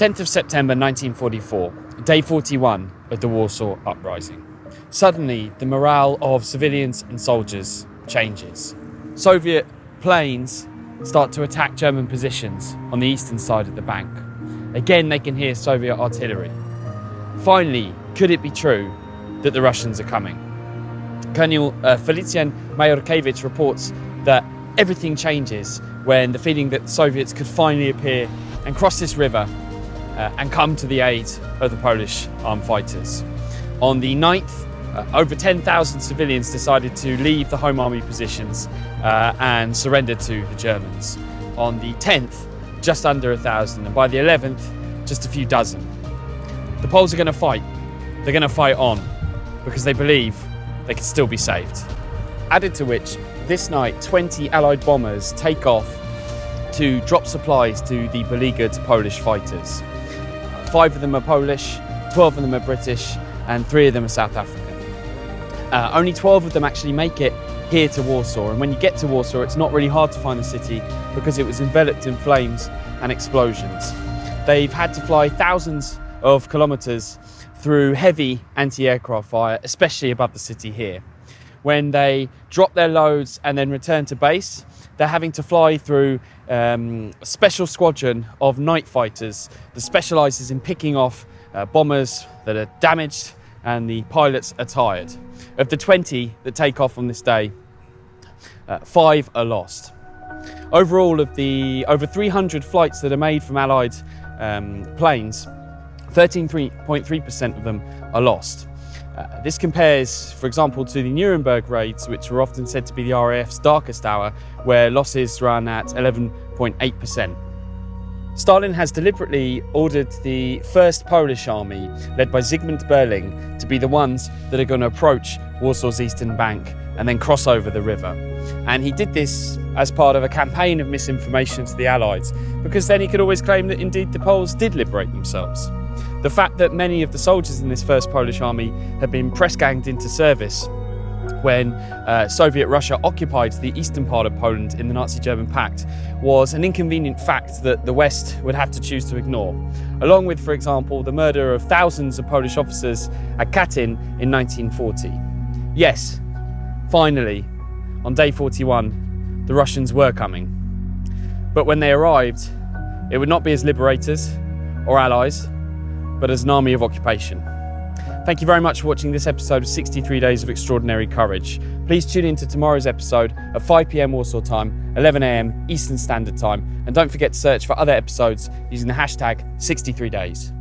10th of September 1944, day 41 of the Warsaw Uprising. Suddenly, the morale of civilians and soldiers changes. Soviet planes start to attack German positions on the eastern side of the bank. Again, they can hear Soviet artillery. Finally, could it be true that the Russians are coming? Colonel Filip Staszewski reports that everything changes when the feeling that the Soviets could finally appear and cross this river and come to the aid of the Polish armed fighters. On the 9th, over 10,000 civilians decided to leave the Home Army positions and surrender to the Germans. On the 10th, just under 1,000, and by the 11th, just a few dozen. The Poles are going to fight. They're going to fight on because they believe they can still be saved. Added to which, this night, 20 Allied bombers take off to drop supplies to the beleaguered Polish fighters. 5 of them are Polish, 12 of them are British, and 3 of them are South African. Only 12 of them actually make it here to Warsaw, and when you get to Warsaw, it's not really hard to find the city because it was enveloped in flames and explosions. They've had to fly thousands of kilometres through heavy anti-aircraft fire, especially above the city here. When they drop their loads and then return to base, they're having to fly through a special squadron of night fighters that specialises in picking off bombers that are damaged and the pilots are tired. Of the 20 that take off on this day, 5 are lost. Overall, of the over 300 flights that are made from Allied planes, 13.3% of them are lost. This compares, for example, to the Nuremberg raids, which were often said to be the RAF's darkest hour, where losses run at 11.8%. Stalin has deliberately ordered the First Polish Army, led by Zygmunt Berling, to be the ones that are going to approach Warsaw's eastern bank and then cross over the river. And he did this as part of a campaign of misinformation to the Allies, because then he could always claim that indeed the Poles did liberate themselves. The fact that many of the soldiers in this First Polish Army had been press-ganged into service when Soviet Russia occupied the eastern part of Poland in the Nazi-German Pact was an inconvenient fact that the West would have to choose to ignore, along with, for example, the murder of thousands of Polish officers at Katyn in 1940. Yes, finally, on day 41, the Russians were coming. But when they arrived, it would not be as liberators or allies, but as an army of occupation. Thank you very much for watching this episode of 63 Days of Extraordinary Courage. Please tune in to tomorrow's episode at 5 p.m. Warsaw time, 11 a.m. Eastern Standard Time, and don't forget to search for other episodes using the hashtag 63days.